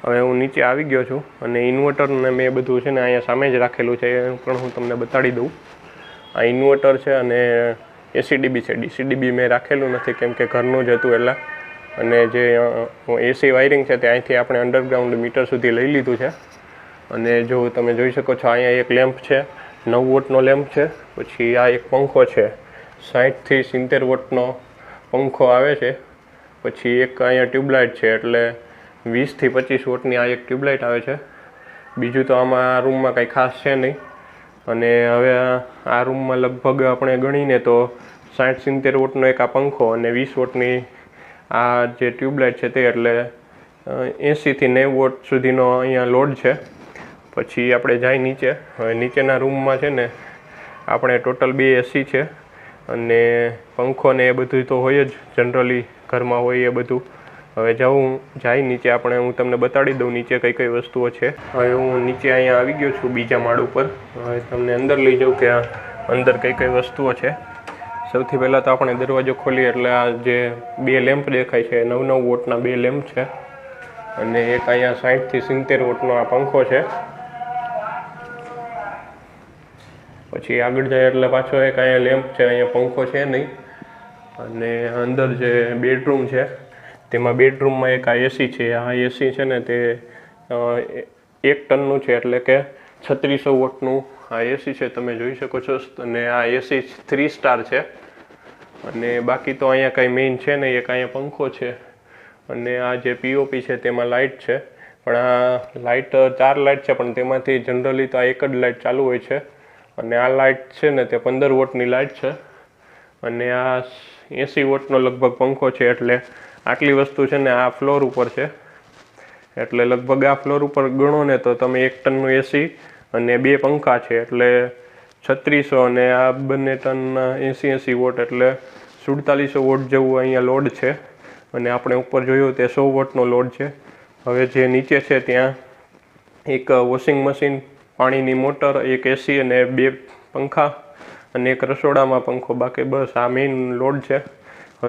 હવે હું નીચે આવી ગયો છું અને ઇન્વર્ટરને મેં બધું છે ને અહીંયા સામે જ રાખેલું છે, એ પણ હું તમને બતાડી દઉં. આ ઇન્વર્ટર છે અને એસીડીબી છે. ડીસીડીબી મેં રાખેલું નથી કેમ કે ઘરનું જ હતું એટલે. અને જે એસી વાયરિંગ છે તે અહીંથી આપણે અંડરગ્રાઉન્ડ મીટર સુધી લઈ લીધું છે. અને જો તમે જોઈ શકો છો અહીંયા એક લેમ્પ છે, 9 વોટનો લેમ્પ છે. પછી આ એક પંખો છે, 60 થી 70 વોટનો પંખો આવે છે. પછી એક અહીંયા ટ્યુબલાઇટ છે, એટલે 20 થી 25 વોટની આ એક ટ્યુબલાઇટ આવે છે. બીજું તો આમાં આ રૂમમાં કંઈ ખાસ છે નહીં. અને હવે આ રૂમમાં લગભગ આપણે ગણીને તો 60-70 વોટનો એક આ પંખો અને 20 વોટની આ જે ટ્યુબલાઇટ છે તે, એટલે 80 થી 90 વોટ સુધીનો અહીંયા લોડ છે. પછી આપણે જાય નીચે. હવે નીચેના રૂમમાં છે ને આપણે ટોટલ 2 એસી છે અને પંખો ને એ બધું તો હોય જ, જનરલી ઘરમાં હોય એ બધું. હવે જાય નીચે આપણે, હું તમને બતાડી દઉં નીચે કઈ કઈ વસ્તુઓ છે. હવે હું નીચે અહીંયા આવી ગયો છું બીજા માળ ઉપર. હવે તમને અંદર લઈ જાઉં કે અંદર કઈ કઈ વસ્તુઓ છે. સૌથી પહેલાં તો આપણે દરવાજો ખોલીએ એટલે આ જે 2 લેમ્પ દેખાય છે, 9-9 વોટના 2 લેમ્પ છે. અને એક અહીંયા 60 થી 70 વોટનો આ પંખો છે. પછી આગળ જાય એટલે પાછો એક અહીંયા લેમ્પ છે, અહીંયા પંખો છે નહીં. અને અંદર જે બેડરૂમ છે તેમાં બેડરૂમમાં એક આ એસી છે. આ એસી છે ને તે 1 ટનનું છે, એટલે કે 3600 વોટનું આ એસી છે, તમે જોઈ શકો છો. અને આ એસી 3 સ્ટાર છે. અને બાકી તો અહીંયા કાંઈ મેઇન છે નહીં. એક અહીંયા પંખો છે અને આ જે પીઓપી છે તેમાં લાઇટ છે. પણ આ લાઇટ 4 લાઇટ છે, પણ તેમાંથી જનરલી તો આ એક જ લાઇટ ચાલુ હોય છે. અને આ લાઇટ છે ને તે 15 વોટની લાઇટ છે. અને આ 80 વોટનો લગભગ પંખો છે. એટલે આટલી વસ્તુ છે ને આ ફ્લોર ઉપર છે. એટલે લગભગ આ ફ્લોર ઉપર ગણો ને તો તમે 1 ટનનું એસી અને 2 પંખા છે, એટલે 3600 અને આ બંને ટનના 80 વોટ, એટલે 4700 વોટ જેવું અહીંયા લોડ છે. અને આપણે ઉપર જોયું તે 100 વોટનો લોડ છે. હવે જે નીચે છે ત્યાં એક વોશિંગ મશીન, પાણીની મોટર, એક એસી અને 2 પંખા અને એક રસોડામાં પંખો. બાકી બસ આ મેઇન લોડ છે.